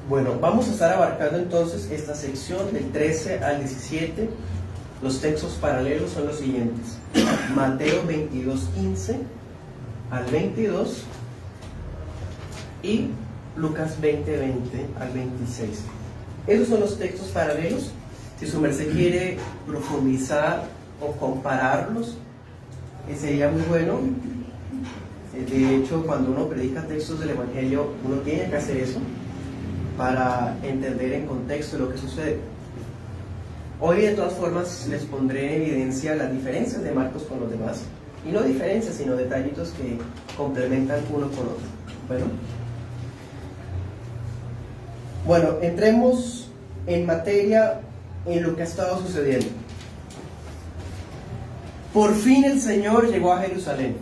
Bueno, vamos a estar abarcando entonces esta sección del 13 al 17. Los textos paralelos son los siguientes: Mateo 22:15 al 22 y Lucas 20:20 al 26. Esos son los textos paralelos. Si su merced quiere profundizar o compararlos, sería muy bueno. De hecho, cuando uno predica textos del Evangelio, uno tiene que hacer eso para entender en contexto lo que sucede. Hoy, de todas formas, les pondré en evidencia las diferencias de Marcos con los demás, y no diferencias, sino detallitos que complementan uno con otro. Bueno, entremos en materia en lo que ha estado sucediendo. Por fin el Señor llegó a Jerusalén.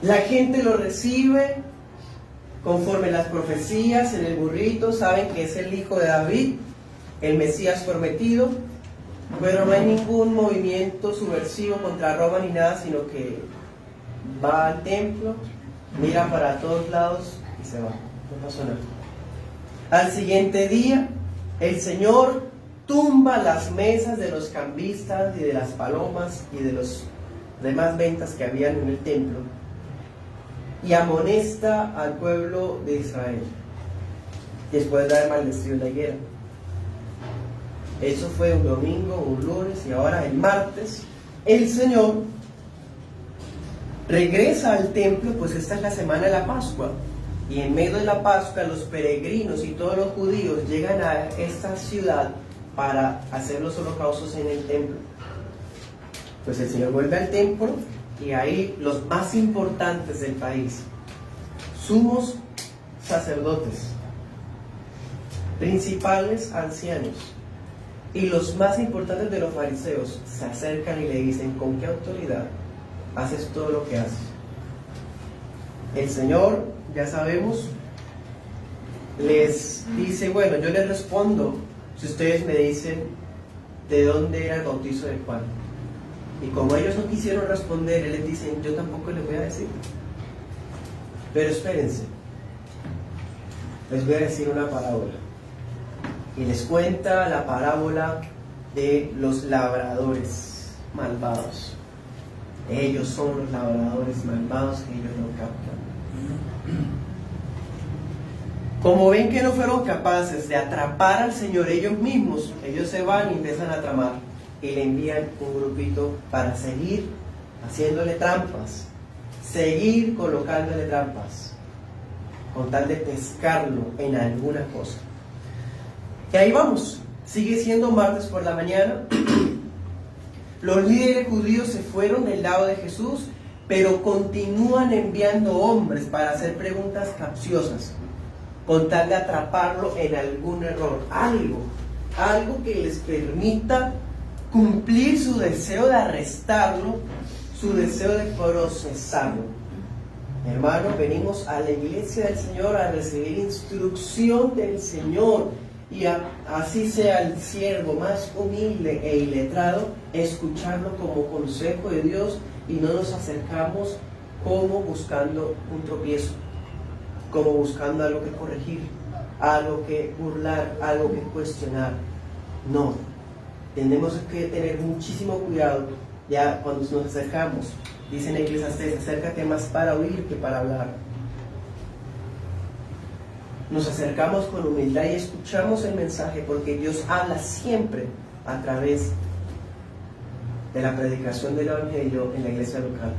La gente lo recibe conforme las profecías en el burrito. Saben que es el hijo de David, el Mesías prometido, pero no hay ningún movimiento subversivo contra Roma ni nada, sino que va al templo, mira para todos lados y se va. No pasó nada. Al siguiente día, el Señor tumba las mesas de los cambistas y de las palomas y de los demás ventas que habían en el templo, y amonesta al pueblo de Israel después de haber maldecido la higuera. Eso fue un domingo, un lunes, y ahora el martes el Señor regresa al templo, pues esta es la semana de la Pascua, y en medio de la Pascua los peregrinos y todos los judíos llegan a esta ciudad para hacer los holocaustos en el templo. Pues el Señor vuelve al templo, y ahí los más importantes del país, sumos sacerdotes, principales ancianos y los más importantes de los fariseos, se acercan y le dicen: ¿con qué autoridad haces todo lo que haces? El Señor, ya sabemos, les dice: bueno, yo les respondo si ustedes me dicen de dónde era el bautizo de Juan. Y como ellos no quisieron responder, Él les dice: yo tampoco les voy a decir. Pero espérense, les voy a decir una parábola. Y les cuenta la parábola de los labradores malvados. Ellos son los labradores malvados que ellos no captan. Como ven que no fueron capaces de atrapar al Señor ellos mismos, ellos se van y empiezan a tramar, y le envían un grupito para seguir haciéndole trampas, seguir colocándole trampas, con tal de pescarlo en alguna cosa. Y ahí vamos, sigue siendo martes por la mañana. Los líderes judíos se fueron del lado de Jesús, pero continúan enviando hombres para hacer preguntas capciosas, con tal de atraparlo en algún error, algo que les permita cumplir su deseo de arrestarlo, su deseo de procesarlo. Hermanos, venimos a la iglesia del Señor a recibir instrucción del Señor, y así sea el siervo más humilde e iletrado, escucharlo como consejo de Dios, y no nos acercamos como buscando un tropiezo, como buscando algo que corregir, algo que burlar, algo que cuestionar. No, tenemos que tener muchísimo cuidado ya cuando nos acercamos. Dice en Eclesiastés: acércate más para oír que para hablar. Nos acercamos con humildad y escuchamos el mensaje, porque Dios habla siempre a través de la predicación del Evangelio en la iglesia local.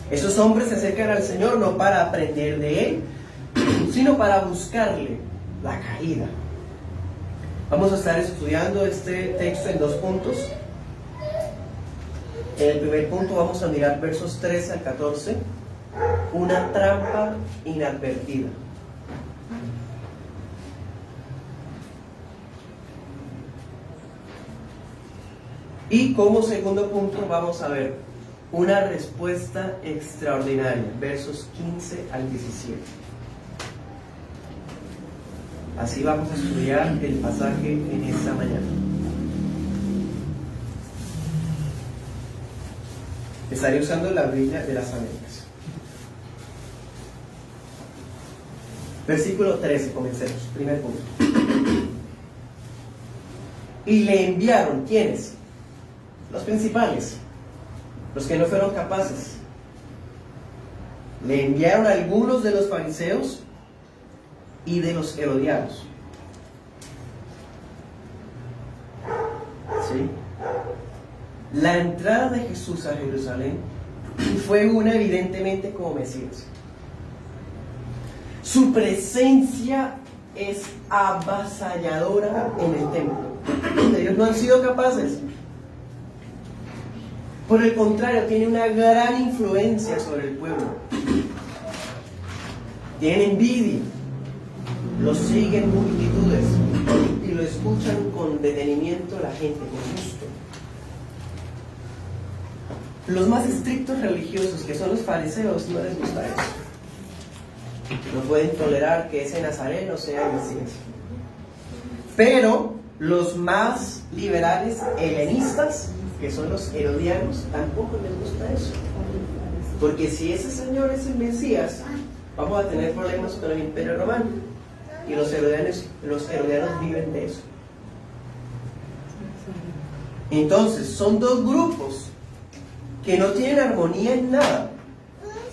Esos hombres se acercan al Señor no para aprender de Él, sino para buscarle la caída. Vamos a estar estudiando este texto en 2 puntos. En el primer punto vamos a mirar versos 13 al 14, una trampa inadvertida. Y como segundo punto vamos a ver una respuesta extraordinaria, versos 15 al 17. Así vamos a estudiar el pasaje en esta mañana. Estaré usando la Biblia de las Américas. Versículo 13, comencemos, primer punto. Y le enviaron, ¿quiénes? Los principales, los que no fueron capaces. Le enviaron algunos de los fariseos y de los herodianos. ¿Sí? La entrada de Jesús a Jerusalén fue una evidentemente como Mesías. Su presencia es avasalladora en el templo. Ellos no han sido capaces. Por el contrario, tiene una gran influencia sobre el pueblo. Tienen envidia, lo siguen multitudes y lo escuchan con detenimiento la gente, con gusto. Los más estrictos religiosos, que son los fariseos, no les gusta eso. No pueden tolerar que ese nazareno sea el Mesías. Pero los más liberales helenistas, que son los herodianos, tampoco les gusta eso. Porque si ese señor es el Mesías, vamos a tener problemas con el Imperio Romano. Y los herodianos viven de eso. Entonces, son dos grupos que no tienen armonía en nada.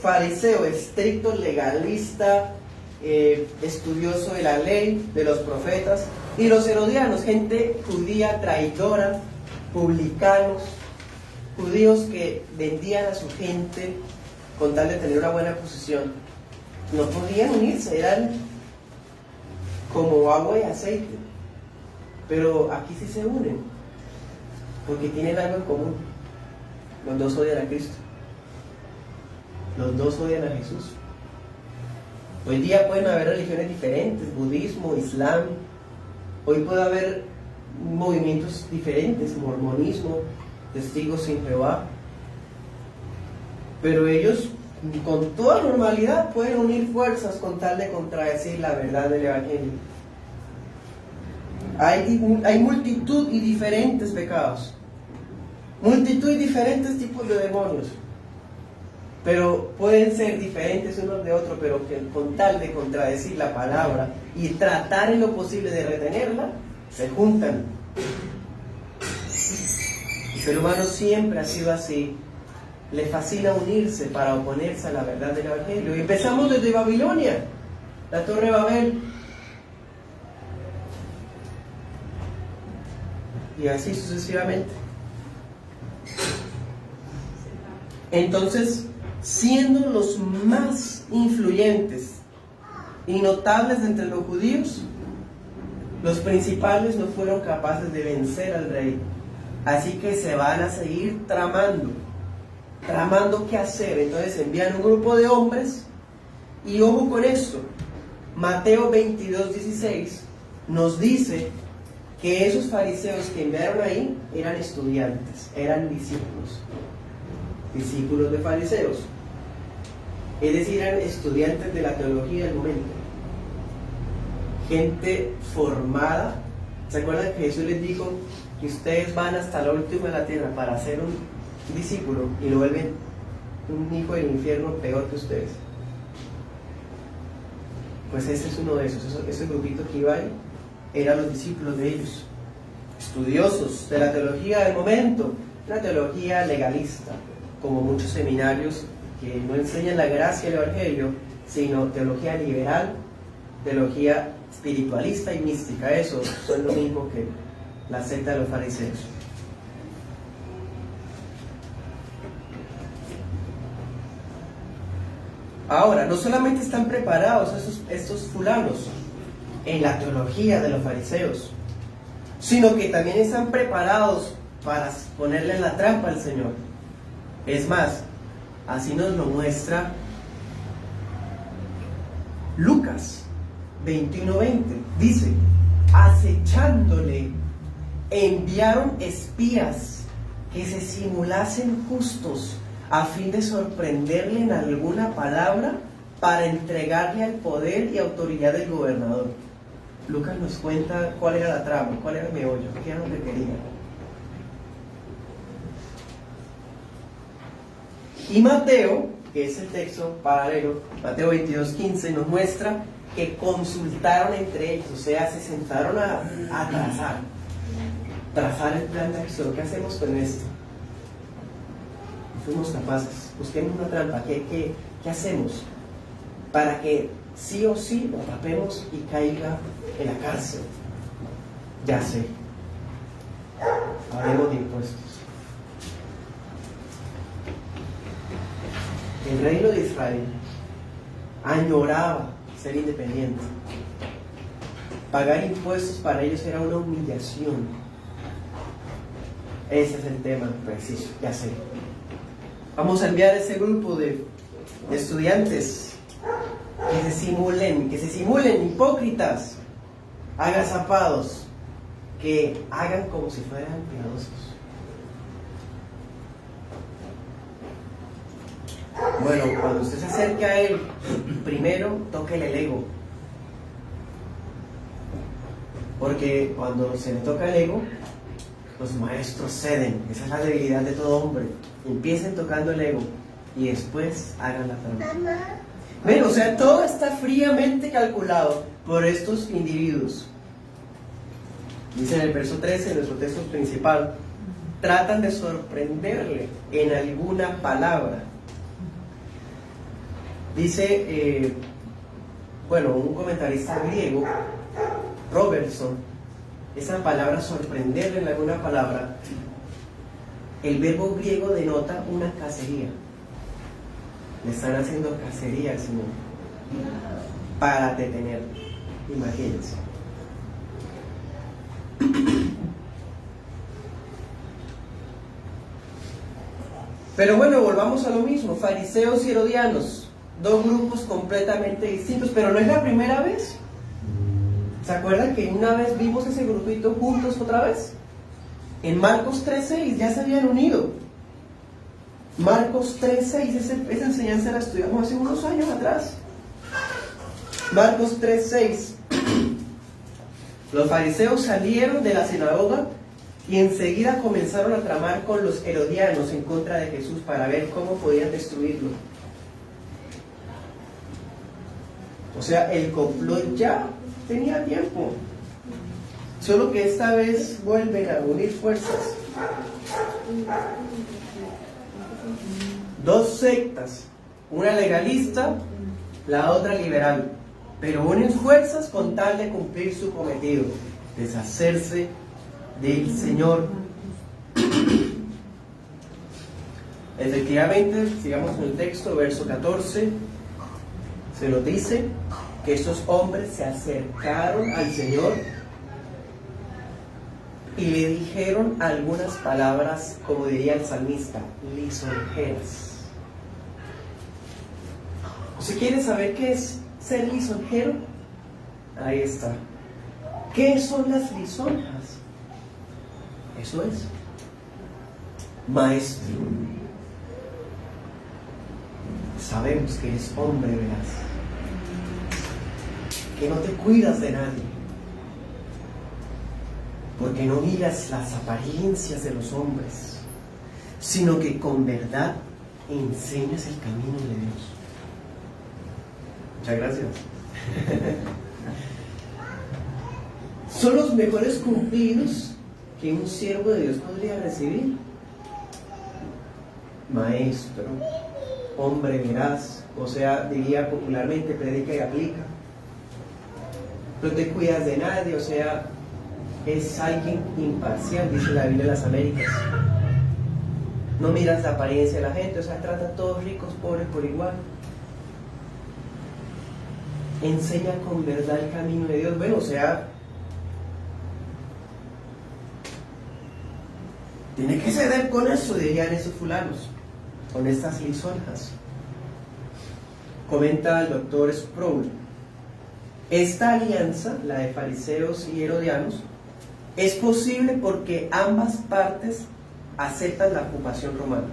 Fariseo, estricto, legalista, estudioso de la ley, de los profetas. Y los herodianos, gente judía, traidora, publicanos, judíos que vendían a su gente con tal de tener una buena posición. No podían unirse, eran como agua y aceite. Pero aquí sí se unen, porque tienen algo en común. Los dos odian a Cristo. Los dos odian a Jesús. Hoy día pueden haber religiones diferentes, budismo, islam. Hoy puede haber movimientos diferentes, mormonismo, testigos sin Jehová. Pero ellos con toda normalidad pueden unir fuerzas con tal de contradecir la verdad del Evangelio. Hay multitud y diferentes pecados, multitud y diferentes tipos de demonios, pero pueden ser diferentes unos de otros, pero que con tal de contradecir la palabra y tratar en lo posible de retenerla, se juntan. El ser humano siempre ha sido así. Le fascina unirse para oponerse a la verdad del Evangelio. Y empezamos desde Babilonia, la Torre de Babel. Y así sucesivamente. Entonces, siendo los más influyentes y notables entre los judíos, los principales no fueron capaces de vencer al rey. Así que se van a seguir tramando qué hacer. Entonces envían un grupo de hombres, y ojo con esto, Mateo 22:16 nos dice que esos fariseos que enviaron ahí eran estudiantes, eran discípulos de fariseos, es decir, eran estudiantes de la teología del momento, gente formada. ¿Se acuerdan que Jesús les dijo que ustedes van hasta la última de la tierra para ser un discípulo y lo vuelven un hijo del infierno peor que ustedes? Pues ese es uno de esos. Ese grupito que iba ahí eran los discípulos de ellos, estudiosos de la teología del momento, una teología legalista, como muchos seminarios que no enseñan la gracia del Evangelio, sino teología liberal, teología espiritualista y mística. Eso son lo mismo que la secta de los fariseos. Ahora, no solamente están preparados estos fulanos en la teología de los fariseos, sino que también están preparados para ponerle en la trampa al Señor. Es más, así nos lo muestra Lucas 21:20. Dice: acechándole, enviaron espías que se simulasen justos, a fin de sorprenderle en alguna palabra para entregarle al poder y autoridad del gobernador. Lucas nos cuenta cuál era la trama, cuál era el meollo, qué era lo que quería. Y Mateo que es el texto paralelo, Mateo 22:15, nos muestra que consultaron entre ellos, o sea, se sentaron a trazar el plan de acción. ¿Qué hacemos con esto? No fuimos capaces, busquemos una trampa. ¿Qué hacemos para que sí o sí lo tapemos y caiga en la cárcel? Ya sé, hablemos de impuestos. El reino de Israel añoraba ser independiente. Pagar impuestos para ellos era una humillación. Ese es el tema preciso, ya sé. Vamos a enviar a ese grupo de estudiantes que se simulen hipócritas, agazapados, que hagan como si fueran piadosos. Bueno, cuando usted se acerque a él, primero tóquele el ego. Porque cuando se le toca el ego, los maestros ceden. Esa es la debilidad de todo hombre. Empiecen tocando el ego y después hagan la trampa. Bueno, o sea, todo está fríamente calculado por estos individuos. Dice en el verso 13, nuestro texto principal, tratan de sorprenderle en alguna palabra. Dice, un comentarista griego, Robertson, esa palabra sorprenderle en alguna palabra, el verbo griego denota una cacería. Le están haciendo cacería al Señor para detenerlo. Imagínense. Pero bueno, volvamos a lo mismo. Fariseos y herodianos, dos grupos completamente distintos, pero no es la primera vez. ¿Se acuerdan que una vez vimos ese grupito juntos otra vez? En Marcos 3:6 ya se habían unido. Marcos 3:6, esa enseñanza la estudiamos hace unos años atrás. Marcos 3:6. Los fariseos salieron de la sinagoga y enseguida comenzaron a tramar con los herodianos en contra de Jesús para ver cómo podían destruirlo. O sea, el complot ya tenía tiempo, solo que esta vez vuelven a unir fuerzas. Dos sectas, una legalista, la otra liberal, pero unen fuerzas con tal de cumplir su cometido, deshacerse del Señor. Efectivamente, sigamos en el texto, verso 14, se nos dice que estos hombres se acercaron al Señor y le dijeron algunas palabras, como diría el salmista, lisonjeras. ¿Usted quiere saber qué es ser lisonjero? Ahí está. ¿Qué son las lisonjas? Eso es maestro. Sabemos que eres hombre veraz, que no te cuidas de nadie, porque no miras las apariencias de los hombres, sino que con verdad enseñas el camino de Dios. Muchas gracias. Son los mejores cumplidos que un siervo de Dios podría recibir. Maestro, hombre veraz, o sea, diría popularmente, predica y aplica. No te cuidas de nadie, o sea, es alguien imparcial, dice la Biblia de las Américas. No miras la apariencia de la gente, o sea, trata a todos ricos, pobres por igual. Enseña con verdad el camino de Dios. Bueno, o sea, tiene que ceder con eso, dirían esos fulanos, con estas lisonjas. Comenta el doctor Sproul: esta alianza, la de fariseos y herodianos, es posible porque ambas partes aceptan la ocupación romana.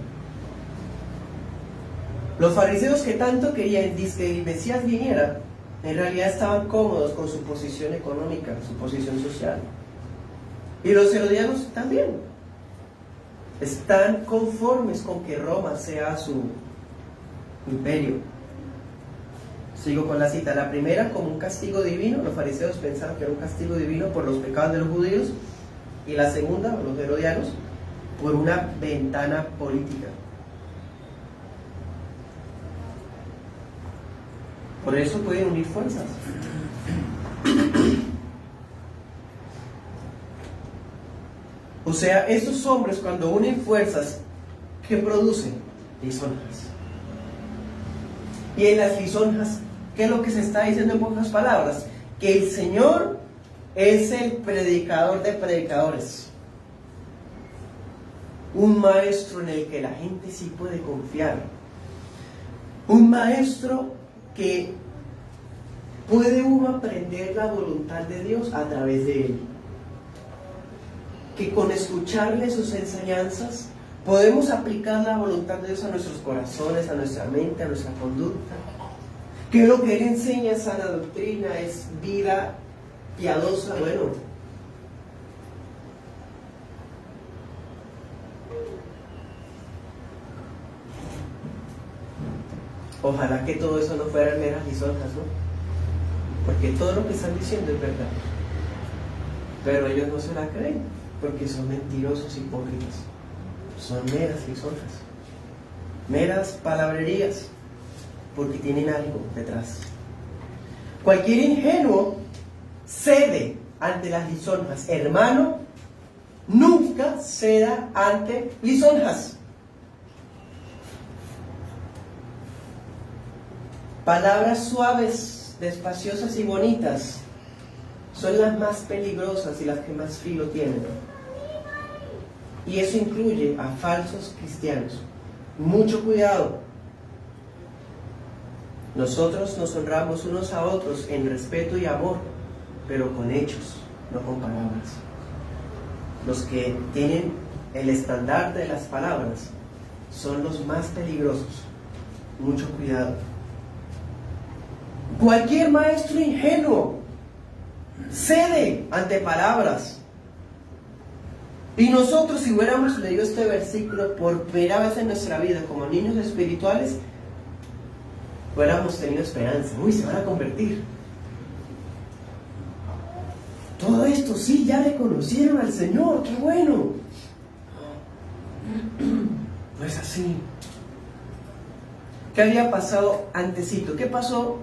Los fariseos, que tanto querían que el Mesías viniera, en realidad estaban cómodos con su posición económica, su posición social. Y los herodianos también están conformes con que Roma sea imperio. Sigo con la cita. La primera, como un castigo divino. Los fariseos pensaron que era un castigo divino por los pecados de los judíos. Y la segunda, los herodianos, por una ventana política. Por eso pueden unir fuerzas. O sea, estos hombres cuando unen fuerzas, ¿qué producen? Lisonjas. Y en las lisonjas, ¿qué es lo que se está diciendo en pocas palabras? Que el Señor es el predicador de predicadores. Un maestro en el que la gente sí puede confiar. Un maestro que puede uno aprender la voluntad de Dios a través de él. Que con escucharle sus enseñanzas podemos aplicar la voluntad de Dios a nuestros corazones, a nuestra mente, a nuestra conducta. Que lo que Él enseña es sana doctrina, es vida piadosa. Bueno, ojalá que todo eso no fueran meras lisonjas, ¿no? Porque todo lo que están diciendo es verdad. Pero ellos no se la creen, porque son mentirosos, hipócritas. Son meras lisonjas, meras palabrerías, porque tienen algo detrás. Cualquier ingenuo cede ante las lisonjas. Hermano, nunca ceda ante lisonjas. Palabras suaves, despaciosas y bonitas son las más peligrosas y las que más filo tienen. Y eso incluye a falsos cristianos. Mucho cuidado. Nosotros nos honramos unos a otros en respeto y amor, pero con hechos, no con palabras. Los que tienen el estandarte de las palabras son los más peligrosos. Mucho cuidado. Cualquier maestro ingenuo cede ante palabras. Y nosotros, si hubiéramos leído este versículo por primera vez en nuestra vida como niños espirituales, hubiéramos tenido esperanza. Uy, se van a convertir. Todo esto, sí, ya reconocieron al Señor, qué bueno. No es así. ¿Qué había pasado antesito? ¿Qué pasó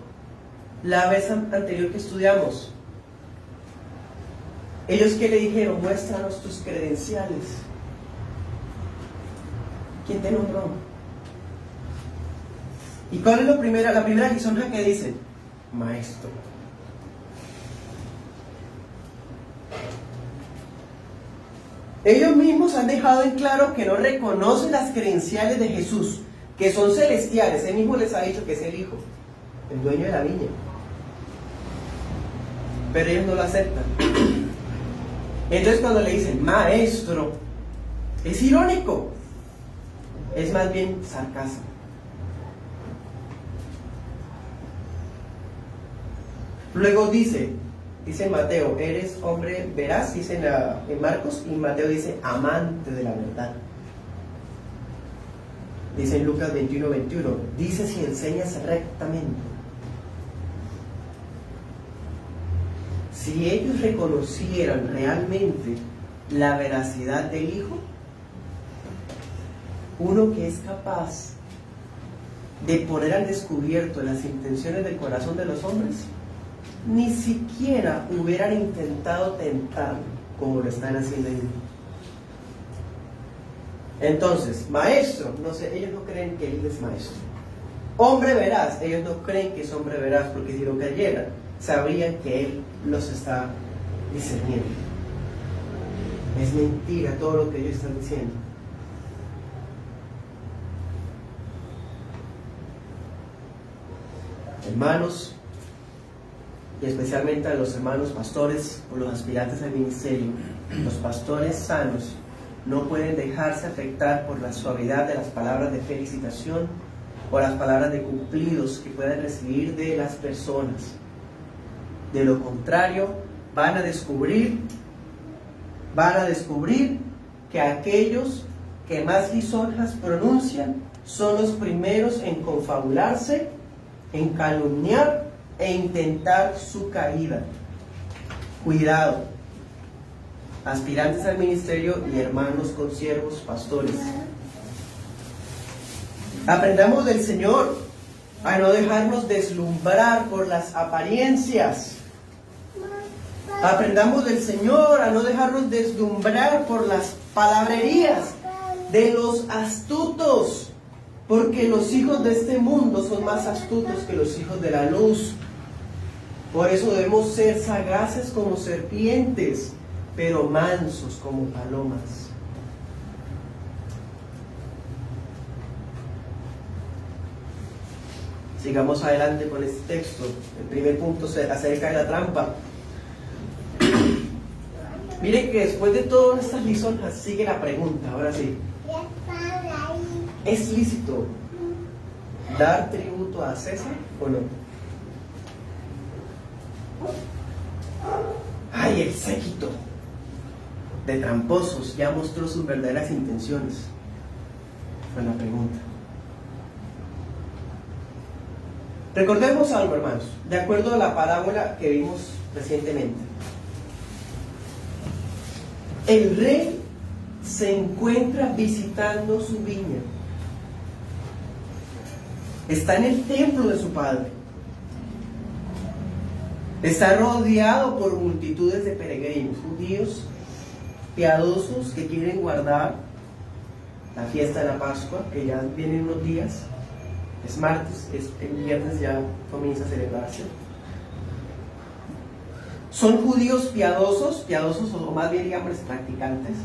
la vez anterior que estudiamos? Ellos que le dijeron, muéstranos tus credenciales. ¿Quién te nombró? ¿Y cuál es la primera lisonja que dicen? Maestro. Ellos mismos han dejado en claro que no reconocen las credenciales de Jesús, que son celestiales. Él mismo les ha dicho que es el Hijo, el dueño de la viña. Pero ellos no lo aceptan. Entonces cuando le dicen maestro, es irónico, es más bien sarcasmo. Luego dice en Mateo, eres hombre veraz, dice en Marcos, y Mateo dice amante de la verdad. Dice en Lucas 21:21, dice si enseñas rectamente. Si ellos reconocieran realmente la veracidad del Hijo, uno que es capaz de poner al descubierto las intenciones del corazón de los hombres, ni siquiera hubieran intentado tentarlo como lo están haciendo ellos. Entonces, maestro, no sé, ellos no creen que él es maestro. Hombre veraz, ellos no creen que es hombre veraz, porque si lo creyeran, sabrían que él los está discerniendo. Es mentira todo lo que ellos están diciendo. Hermanos, y especialmente a los hermanos pastores o los aspirantes al ministerio, los pastores sanos no pueden dejarse afectar por la suavidad de las palabras de felicitación o las palabras de cumplidos que puedan recibir de las personas. De lo contrario, van a descubrir que aquellos que más lisonjas pronuncian son los primeros en confabularse, en calumniar e intentar su caída. Cuidado, aspirantes al ministerio y hermanos consiervos, pastores. Aprendamos del Señor a no dejarnos deslumbrar por las apariencias. Aprendamos del Señor a no dejarnos deslumbrar por las palabrerías de los astutos, porque los hijos de este mundo son más astutos que los hijos de la luz. Por eso debemos ser sagaces como serpientes, pero mansos como palomas. Sigamos adelante con este texto. El primer punto se acerca de la trampa. Mire que después de todas estas lisonjas sigue la pregunta, ahora sí. ¿Es lícito dar tributo a César o no? ¡Ay, el séquito de tramposos ya mostró sus verdaderas intenciones! Fue la pregunta. Recordemos algo, hermanos, de acuerdo a la parábola que vimos recientemente. El rey se encuentra visitando su viña. Está en el templo de su padre. Está rodeado por multitudes de peregrinos, judíos, piadosos que quieren guardar la fiesta de la Pascua, que ya vienen unos días. Es martes, el viernes ya comienza a celebrarse. Son judíos piadosos o más bien digamos practicantes,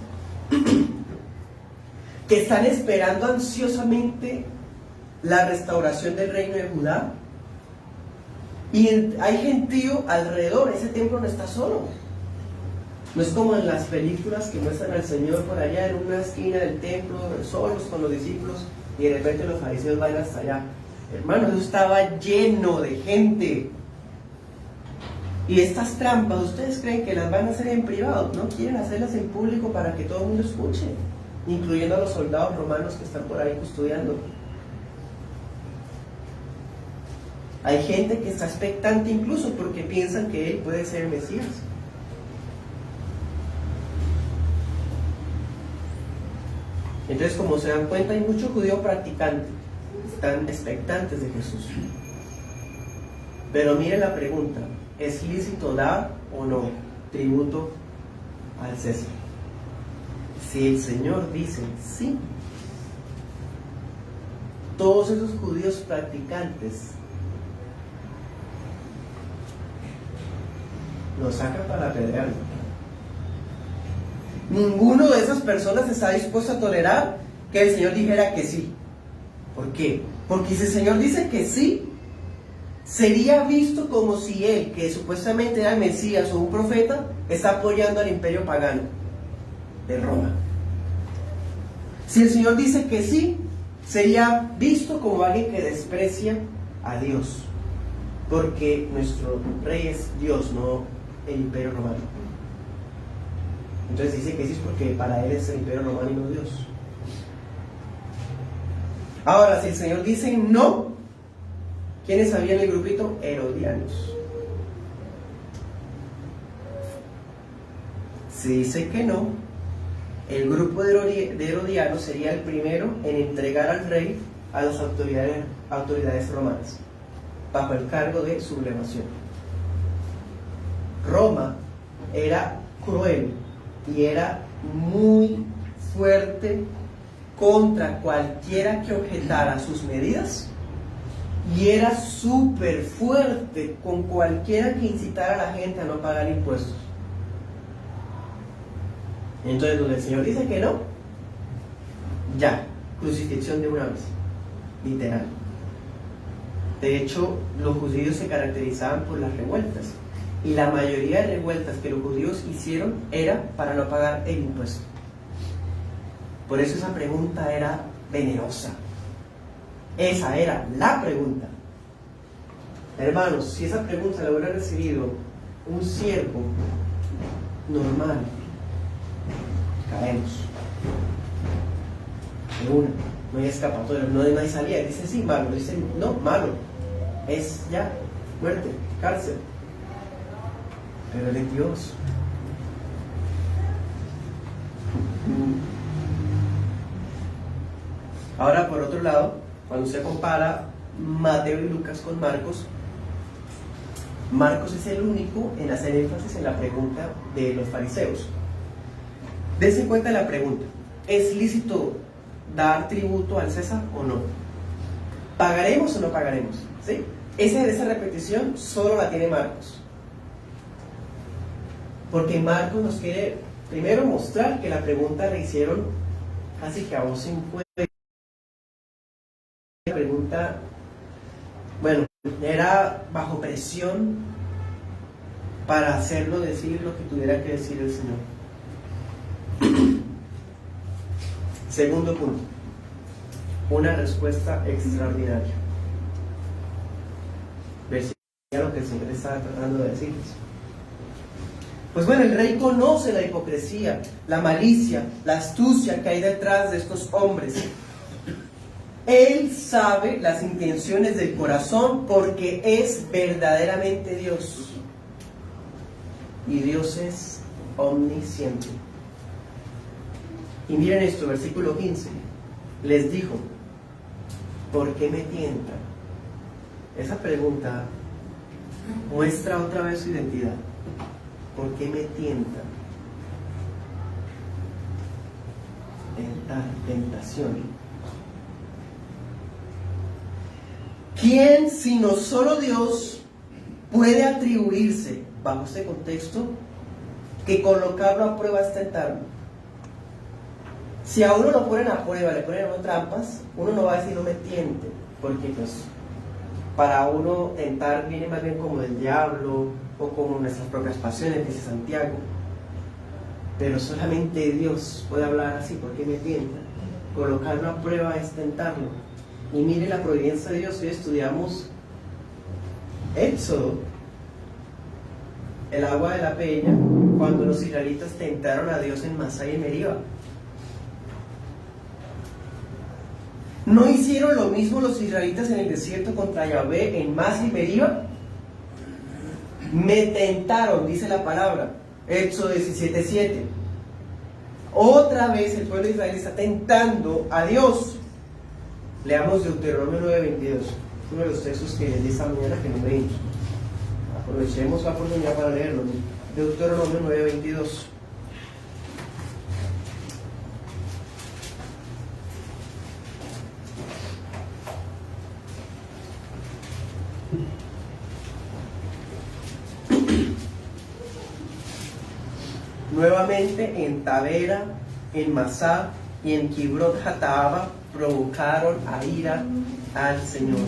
que están esperando ansiosamente la restauración del reino de Judá. Y hay gentío alrededor, ese templo no está solo. No es como en las películas que muestran al Señor por allá en una esquina del templo, solos con los discípulos, y de repente los fariseos van hasta allá. Hermanos, eso estaba lleno de gente. Y estas trampas, ¿ustedes creen que las van a hacer en privado? No quieren hacerlas en público para que todo el mundo escuche, incluyendo a los soldados romanos que están por ahí custodiando. Hay gente que está expectante incluso porque piensan que él puede ser el Mesías. Entonces, como se dan cuenta, hay muchos judíos practicantes, están expectantes de Jesús. Pero miren la pregunta: ¿es lícito dar o no tributo al César? Si el Señor dice sí, todos esos judíos practicantes lo sacan para apedrearlo. Ninguno de esas personas está dispuesto a tolerar que el Señor dijera que sí. ¿Por qué? Porque si el Señor dice que sí, sería visto como si él, que supuestamente era el Mesías o un profeta, está apoyando al imperio pagano de Roma. Si el Señor dice que sí, sería visto como alguien que desprecia a Dios, porque nuestro rey es Dios, no el imperio romano. Entonces dice que sí es porque para él es el imperio romano y no Dios. Ahora, si el Señor dice no, ¿quiénes habían en el grupito? Herodianos. Si dice que no, el grupo de Herodianos sería el primero en entregar al rey a las autoridades romanas, bajo el cargo de sublevación. Roma era cruel y era muy fuerte contra cualquiera que objetara sus medidas, y era súper fuerte con cualquiera que incitara a la gente a no pagar impuestos. Entonces, donde el Señor dice que no, ya, crucifixión de una vez, literal. De hecho, los judíos se caracterizaban por las revueltas, y la mayoría de revueltas que los judíos hicieron era para no pagar el impuesto. Por eso esa pregunta era venenosa. Esa era la pregunta. Hermanos, si esa pregunta la hubiera recibido un siervo normal, caemos de una. no hay escapatoria, no hay salida. Dice sí, malo, dice no, malo. Es ya, muerte, cárcel. Pero Él es Dios. Ahora, por otro lado, cuando se compara Mateo y Lucas con Marcos, Marcos es el único en hacer énfasis en la pregunta de los fariseos. Dense cuenta de la pregunta: ¿es lícito dar tributo al César o no? ¿Pagaremos o no pagaremos? ¿Sí? Esa repetición solo la tiene Marcos. Porque Marcos nos quiere primero mostrar que la pregunta la hicieron casi que a voz sin cuerda. La pregunta, bueno, era bajo presión para hacerlo decir lo que tuviera que decir el Señor. Segundo punto, una respuesta extraordinaria. Versículo lo que el Señor estaba tratando de decirles. Pues bueno, el rey conoce la hipocresía, la malicia, la astucia que hay detrás de estos hombres. Él sabe las intenciones del corazón porque es verdaderamente Dios. Y Dios es omnisciente. Y miren esto, versículo 15. Les dijo: ¿por qué me tientan? Esa pregunta muestra otra vez su identidad. ¿Por qué me tientan? Tentación. ¿Quién, sino solo Dios, puede atribuirse, bajo este contexto, que colocarlo a prueba es tentarlo? Si a uno lo ponen a prueba, le ponen a uno trampas, uno no va a decir no me tiente, porque pues para uno tentar viene más bien como del diablo o como nuestras propias pasiones, dice Santiago. Pero solamente Dios puede hablar así: ¿por qué me tienta? Colocarlo a prueba es tentarlo. Y mire la providencia de Dios. Hoy estudiamos Éxodo, el agua de la peña, cuando los israelitas tentaron a Dios en Masá y en Meriba. ¿No hicieron lo mismo los israelitas en el desierto contra Yahvé en Masá y Meriba? Me tentaron, dice la palabra, Éxodo 17:7. Otra vez el pueblo de Israel está tentando a Dios. Leamos Deuteronomio 9:22, uno de los textos que les di esta mañana que no leímos. Aprovechemos la oportunidad para leerlo. Deuteronomio 9:22. Nuevamente en Tabera, en Masá y en Kibrot Hataaba provocaron a ira al Señor.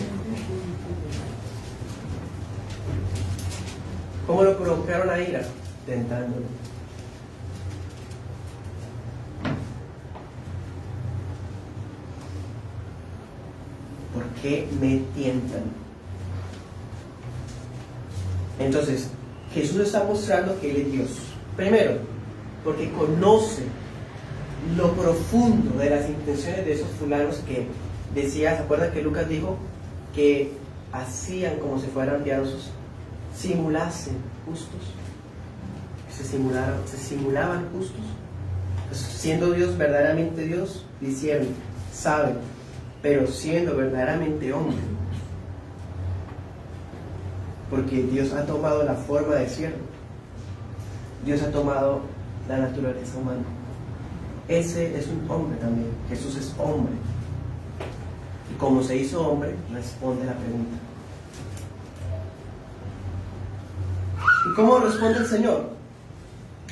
¿Cómo lo provocaron a ira? Tentándolo. ¿Por qué me tientan? Entonces, Jesús está mostrando que Él es Dios. Primero, porque conoce lo profundo de las intenciones de esos fulanos que decía, ¿se acuerdan que Lucas dijo que hacían como si fueran piadosos? Simulasen justos. Se simulaban justos. Entonces, siendo Dios verdaderamente Dios, hicieron, saben, pero siendo verdaderamente hombre. Porque Dios ha tomado la forma de siervo. Dios ha tomado la naturaleza humana. Ese es un hombre también. Jesús es hombre. Y como se hizo hombre, responde la pregunta. ¿Y cómo responde el Señor?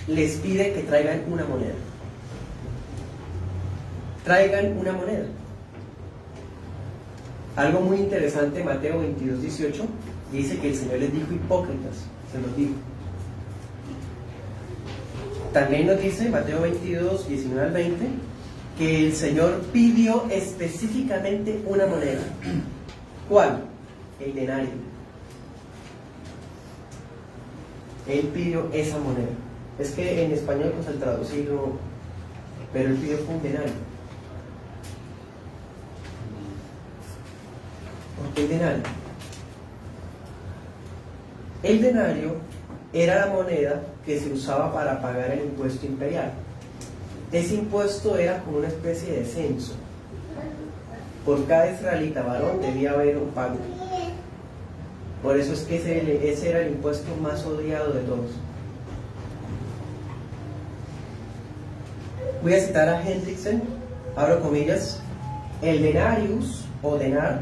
Les pide que traigan una moneda. Traigan una moneda. Algo muy interesante, Mateo 22:18, dice que el Señor les dijo hipócritas. Se los dijo. También nos dice Mateo 22:19 al 20 que el Señor pidió específicamente una moneda. ¿Cuál? El denario. Él pidió esa moneda. Es que en español pues al traducirlo, pero él pidió un denario. El denario. El denario era la moneda que se usaba para pagar el impuesto imperial. Ese impuesto era como una especie de censo. Por cada israelita varón debía haber un pago. Por eso es que ese era el impuesto más odiado de todos. Voy a citar a Hendrickson, abro comillas: el denarius o denar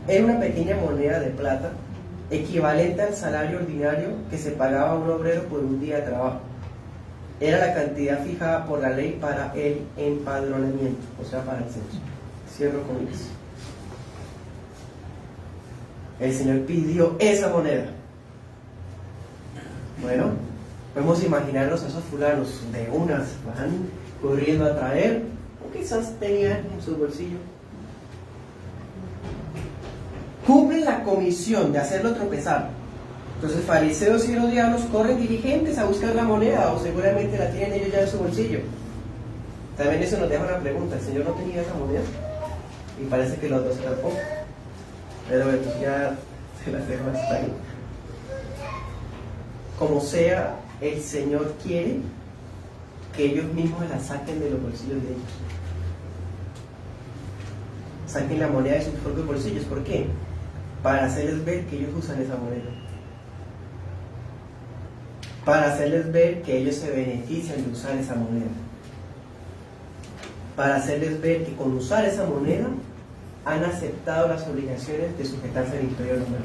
era una pequeña moneda de plata equivalente al salario ordinario que se pagaba a un obrero por un día de trabajo. Era la cantidad fijada por la ley para el empadronamiento, o sea, para el censo. Cierro comillas. El Señor pidió esa moneda. Bueno, podemos imaginarnos a esos fulanos de unas van corriendo a traer, o quizás tenían en su bolsillo. Cumplen la comisión de hacerlo tropezar. Entonces fariseos y herodianos corren diligentes a buscar la moneda, o seguramente la tienen ellos ya en su bolsillo. También eso nos deja una pregunta: ¿el Señor no tenía esa moneda? Y parece que los dos tampoco. Pero bueno, ya se las dejo hasta ahí. Como sea, el Señor quiere que ellos mismos la saquen de los bolsillos de ellos. Saquen la moneda de sus propios bolsillos. ¿Por qué? Para hacerles ver que ellos usan esa moneda. Para hacerles ver que ellos se benefician de usar esa moneda. Para hacerles ver que con usar esa moneda han aceptado las obligaciones de sujetarse al imperio romano.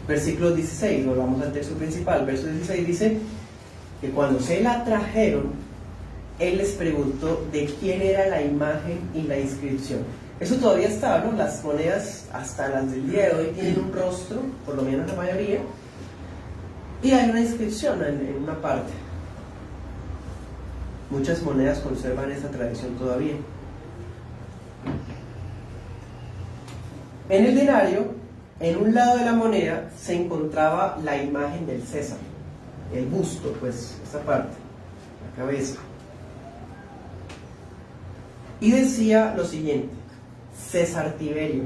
Versículo 16, volvamos al texto principal. Verso 16 dice que cuando se la trajeron, él les preguntó de quién era la imagen y la inscripción. Eso todavía está, ¿no? Las monedas, hasta las del día de hoy, tienen un rostro, por lo menos la mayoría, y hay una inscripción en una parte. Muchas monedas conservan esa tradición todavía. En el denario, en un lado de la moneda, se encontraba la imagen del César, el busto, pues, esa parte, la cabeza. Y decía lo siguiente: César Tiberio,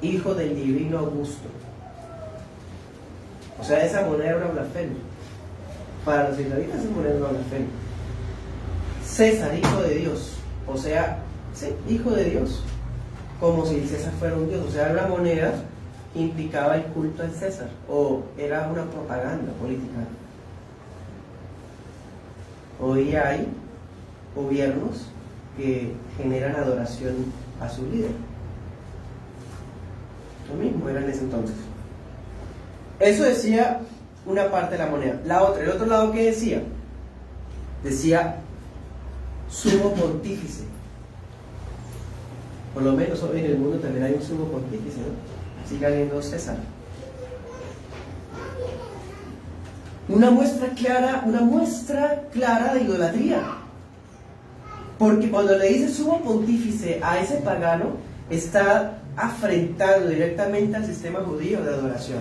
hijo del divino Augusto. O sea, esa moneda era una blasfemia. Para los israelitas esa moneda era una blasfemia. César, hijo de Dios. O sea, sí, hijo de Dios. Como si el César fuera un dios. O sea, era una moneda que implicaba el culto al César. O era una propaganda política. Hoy hay gobiernos que generan adoración a su líder. Lo mismo era en ese entonces. Eso decía una parte de la moneda. La otra, el otro lado, ¿qué decía? Decía sumo pontífice. Por lo menos hoy en el mundo también hay un sumo pontífice, ¿no? Sigue habiendo César. Una muestra clara de idolatría. Porque cuando le dice sumo pontífice a ese pagano, está afrentando directamente al sistema judío de adoración.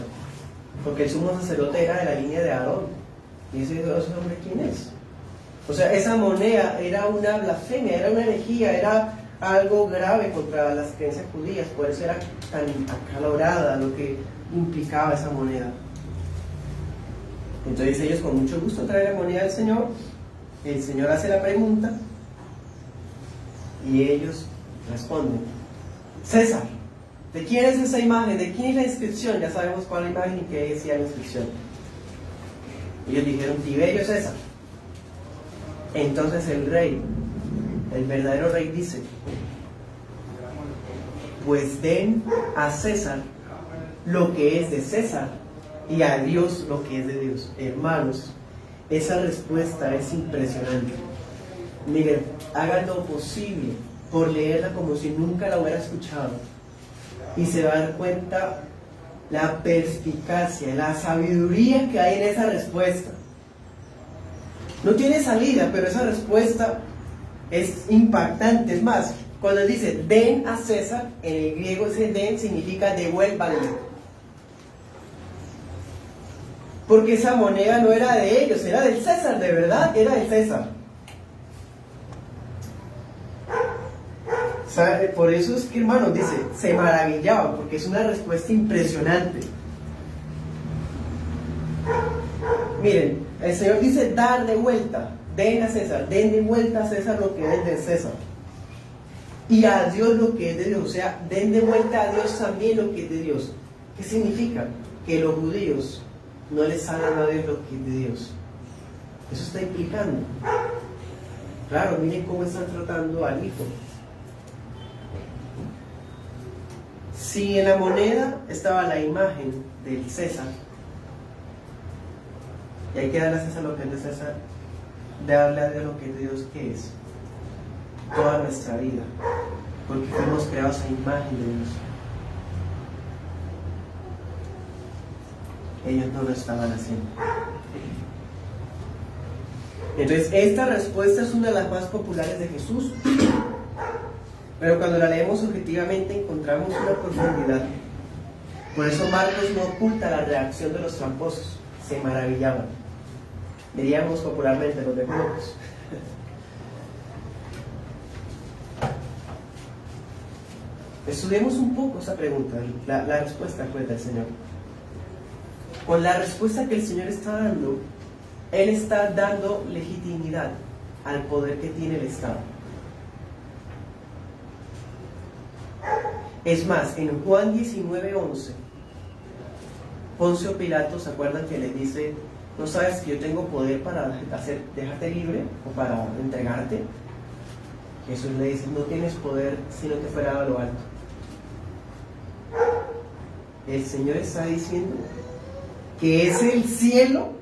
Porque el sumo sacerdote era de la línea de Aarón. Y ese hombre, ¿quién es? O sea, esa moneda era una blasfemia, era una herejía, era algo grave contra las creencias judías. Por eso era tan acalorada lo que implicaba esa moneda. Entonces ellos con mucho gusto traen la moneda del Señor. El Señor hace la pregunta y ellos responden: César. ¿De quién es esa imagen? ¿De quién es la inscripción? Ya sabemos cuál es la imagen y qué decía la inscripción. Ellos dijeron: Tiberio César. Entonces el rey, el verdadero rey, dice: pues den a César lo que es de César y a Dios lo que es de Dios. Hermanos, esa respuesta es impresionante. Miren, hagan lo posible por leerla como si nunca la hubiera escuchado y se va a dar cuenta la perspicacia, la sabiduría que hay en esa respuesta. No tiene salida, pero esa respuesta es impactante. Es más, cuando dice den a César, en el griego ese den significa devuélvanle. Porque esa moneda no era de ellos, era del César, de verdad, era del César. Por eso es que, hermanos, dice, se maravillaban, porque es una respuesta impresionante. Miren, el Señor dice, dar de vuelta, den a César, den de vuelta a César lo que es de César. Y a Dios lo que es de Dios, o sea, den de vuelta a Dios también lo que es de Dios. ¿Qué significa? Que los judíos no les hagan a Dios lo que es de Dios. Eso está implicando. Claro, miren cómo están tratando al Hijo. Si en la moneda estaba la imagen del César, y hay que darle a César lo que es de César, darle a Dios lo que es de Dios, ¿qué es? Toda nuestra vida, porque fuimos creados a imagen de Dios. Ellos no lo estaban haciendo. Entonces, esta respuesta es una de las más populares de Jesús, pero cuando la leemos objetivamente encontramos una profundidad. Por eso Marcos no oculta la reacción de los tramposos, se maravillaban. Diríamos popularmente los de locos. Estudiemos un poco esa pregunta, la respuesta pues del Señor. Con la respuesta que el Señor está dando, Él está dando legitimidad al poder que tiene el Estado. Es más, en Juan 19:11, Poncio Pilato, ¿se acuerdan que le dice, no sabes que yo tengo poder para dejarte libre o para entregarte? Jesús le dice, no tienes poder si no te fuera dado lo alto. El Señor está diciendo que es el cielo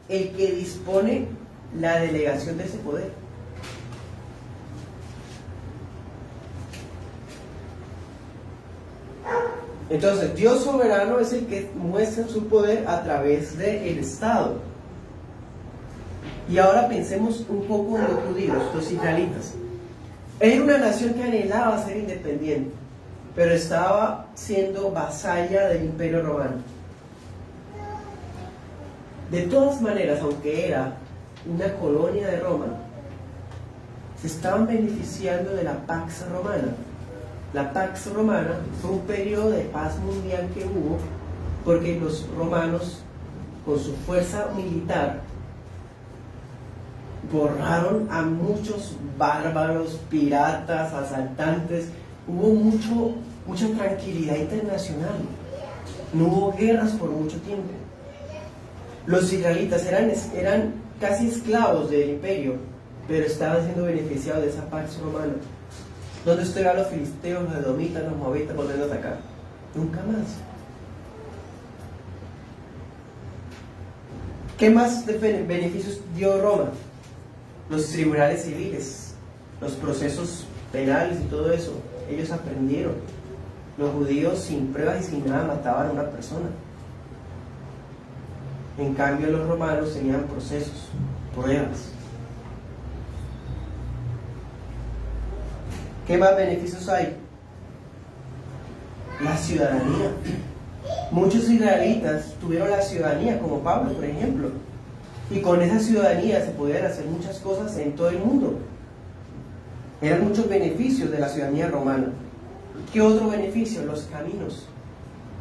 el que dispone la delegación de ese poder. Entonces, Dios soberano es el que muestra su poder a través del Estado. Y ahora pensemos un poco en los judíos, los israelitas. Era una nación que anhelaba ser independiente, pero estaba siendo vasalla del Imperio Romano. De todas maneras, aunque era una colonia de Roma, se estaban beneficiando de la Pax Romana. La Pax Romana fue un periodo de paz mundial que hubo porque los romanos, con su fuerza militar, borraron a muchos bárbaros, piratas, asaltantes. Hubo mucha tranquilidad internacional. No hubo guerras por mucho tiempo. Los israelitas eran casi esclavos del imperio, pero estaban siendo beneficiados de esa Pax Romana. ¿Dónde estuvieron los filisteos, los edomitas, los moabitas volviendo a atacar? Nunca más. ¿Qué más beneficios dio Roma? Los tribunales civiles, los procesos penales y todo eso. Ellos aprendieron. Los judíos sin pruebas y sin nada mataban a una persona. En cambio los romanos tenían procesos, pruebas. ¿Qué más beneficios hay? La ciudadanía. Muchos israelitas tuvieron la ciudadanía, como Pablo, por ejemplo. Y con esa ciudadanía se podían hacer muchas cosas en todo el mundo. Eran muchos beneficios de la ciudadanía romana. ¿Qué otro beneficio? Los caminos.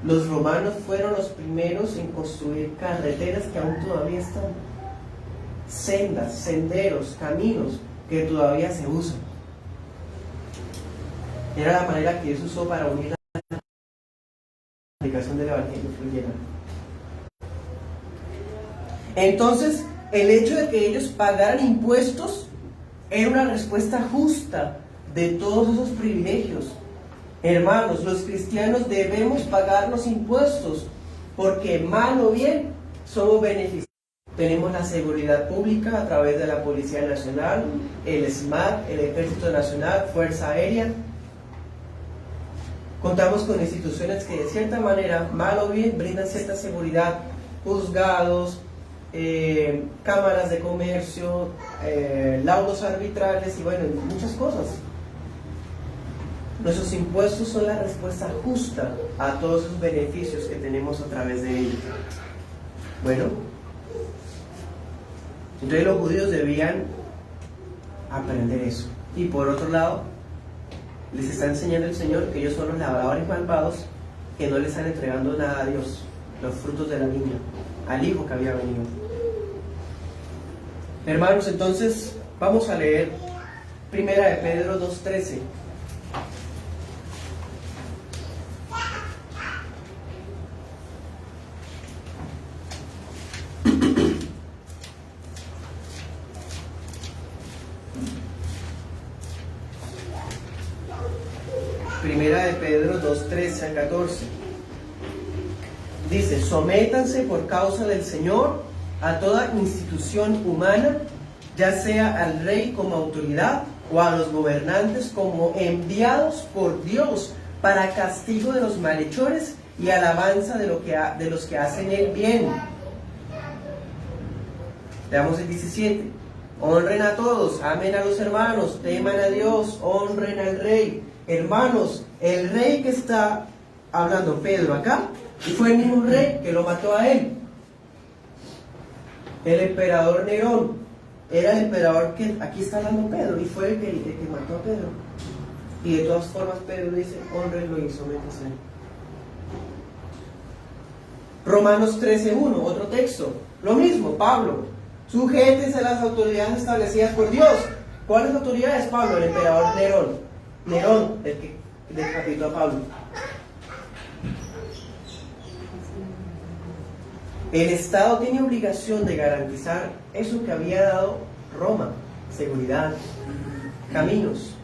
Los romanos fueron los primeros en construir carreteras que aún todavía están. Sendas, senderos, caminos que todavía se usan. Era la manera que Dios usó para unir la aplicación del Evangelio fluyera. Entonces, el hecho de que ellos pagaran impuestos era una respuesta justa de todos esos privilegios. Hermanos, los cristianos debemos pagar los impuestos porque mal o bien somos beneficiados. Tenemos la seguridad pública a través de la Policía Nacional, el SMAT, el Ejército Nacional, Fuerza Aérea. Contamos con instituciones que de cierta manera, mal o bien, brindan cierta seguridad, juzgados, cámaras de comercio, laudos arbitrales y bueno, muchas cosas. Nuestros impuestos son la respuesta justa a todos esos beneficios que tenemos a través de ellos. Bueno, entonces los judíos debían aprender eso. Y por otro lado, Les está enseñando el Señor que ellos son los labradores malvados que no le están entregando nada a Dios, los frutos de la viña, al Hijo que había venido. Hermanos, entonces vamos a leer Primera de Pedro 2:13. Primera de Pedro 2:13 al 14. Dice: sométanse por causa del Señor a toda institución humana, ya sea al rey como autoridad o a los gobernantes como enviados por Dios para castigo de los malhechores y alabanza de los que hacen el bien. Veamos el 17. Honren a todos, amen a los hermanos, teman a Dios, honren al rey. Hermanos, el rey que está hablando Pedro acá fue el mismo rey que lo mató a él. El emperador Nerón era el emperador que aquí está hablando Pedro, y fue el que mató a Pedro. Y de todas formas Pedro dice: honrenlo y sométanse. Romanos 13:1, otro texto, lo mismo, Pablo: sujétense a las autoridades establecidas por Dios. ¿Cuáles autoridades, Pablo? El emperador Nerón, el que decapitó a Pablo. El Estado tiene obligación de garantizar eso que había dado Roma: seguridad, caminos.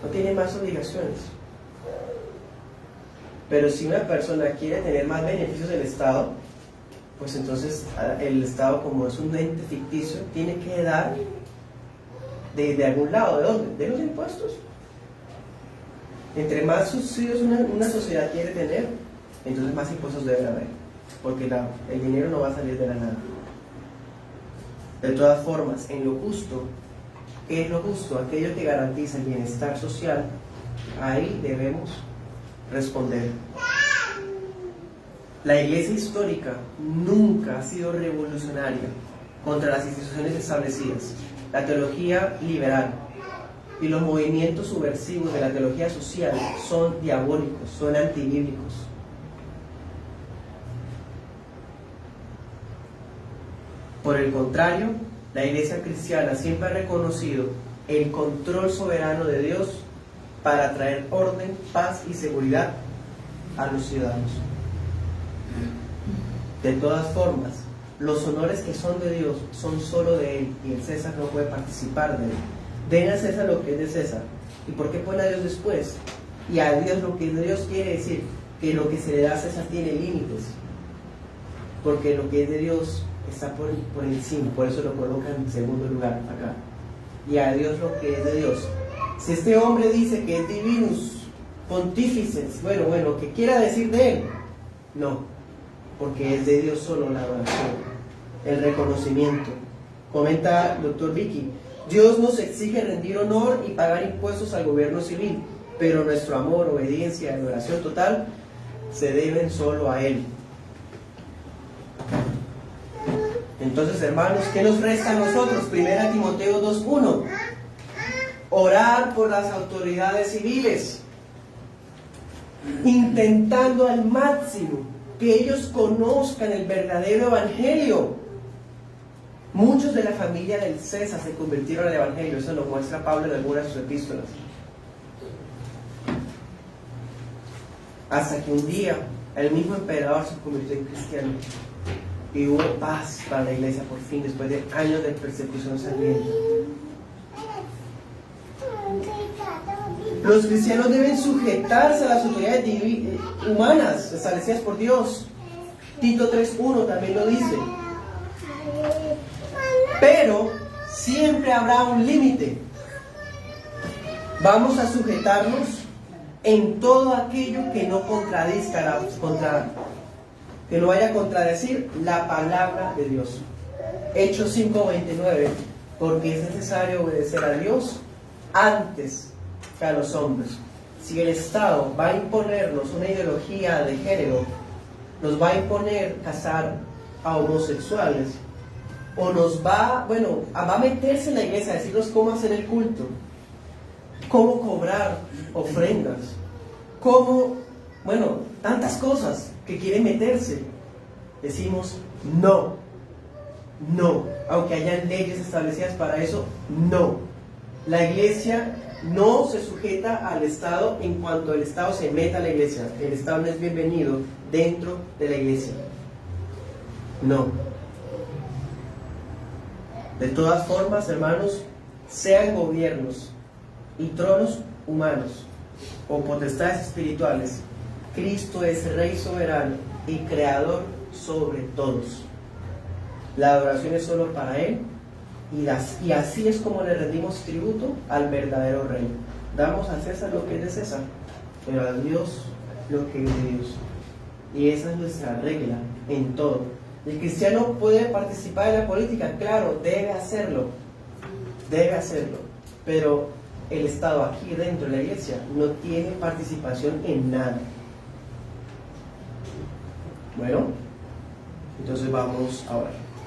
No tiene más obligaciones. Pero si una persona quiere tener más beneficios del Estado, pues entonces el Estado, como es un ente ficticio, tiene que dar de algún lado. ¿De dónde? De los impuestos. Entre más subsidios una sociedad quiere tener, entonces más impuestos debe haber, porque el dinero no va a salir de la nada. De todas formas, en lo justo, ¿qué es lo justo? Aquello que garantiza el bienestar social, ahí debemos responder. La Iglesia histórica nunca ha sido revolucionaria contra las instituciones establecidas. La teología liberal y los movimientos subversivos de la teología social son diabólicos, son antibíblicos. Por el contrario, la Iglesia cristiana siempre ha reconocido el control soberano de Dios para traer orden, paz y seguridad a los ciudadanos. De todas formas, los honores que son de Dios son solo de Él, y el César no puede participar de Él. Den a César lo que es de César. ¿Y por qué pone a Dios después? Y a Dios lo que es de Dios quiere decir que lo que se le da a César tiene límites, porque lo que es de Dios está por encima, por eso lo coloca en segundo lugar acá. Y a Dios lo que es de Dios. Si este hombre dice que es divinus pontífices, bueno, ¿qué quiera decir de él? No, porque es de Dios solo la adoración, el reconocimiento. Comenta el doctor Vicky: Dios nos exige rendir honor y pagar impuestos al gobierno civil, pero nuestro amor, obediencia y adoración total se deben solo a Él. Entonces, hermanos, ¿qué nos resta a nosotros? 1 Timoteo 2:1. Orar por las autoridades civiles, intentando al máximo que ellos conozcan el verdadero evangelio. Muchos de la familia del César se convirtieron al evangelio, eso lo muestra Pablo en algunas de sus epístolas. Hasta que un día el mismo emperador se convirtió en cristiano y hubo paz para la iglesia por fin, después de años de persecución sangrienta. Los cristianos deben sujetarse a las autoridades humanas establecidas por Dios. Tito 3:1 también lo dice. Pero siempre habrá un límite. Vamos a sujetarnos en todo aquello que no contradizca que no vaya a contradecir la palabra de Dios. Hechos 5:29. Porque es necesario obedecer a Dios antes que a los hombres. Si el Estado va a imponernos una ideología de género, nos va a imponer casar a homosexuales, o nos va a meterse en la iglesia a decirnos cómo hacer el culto, cómo cobrar ofrendas, cómo, bueno, tantas cosas que quieren meterse. Decimos no, no, aunque hayan leyes establecidas para eso, no. La iglesia no se sujeta al Estado en cuanto el Estado se meta a la iglesia. El Estado no es bienvenido dentro de la iglesia. No. De todas formas, hermanos, sean gobiernos y tronos humanos o potestades espirituales, Cristo es Rey soberano y Creador sobre todos. La adoración es solo para Él y así es como le rendimos tributo al verdadero Rey. Damos a César lo que es de César, pero a Dios lo que es de Dios. Y esa es nuestra regla en todo. El cristiano puede participar en la política, claro, debe hacerlo, pero el Estado aquí dentro de la iglesia no tiene participación en nada. Bueno, entonces vamos a orar.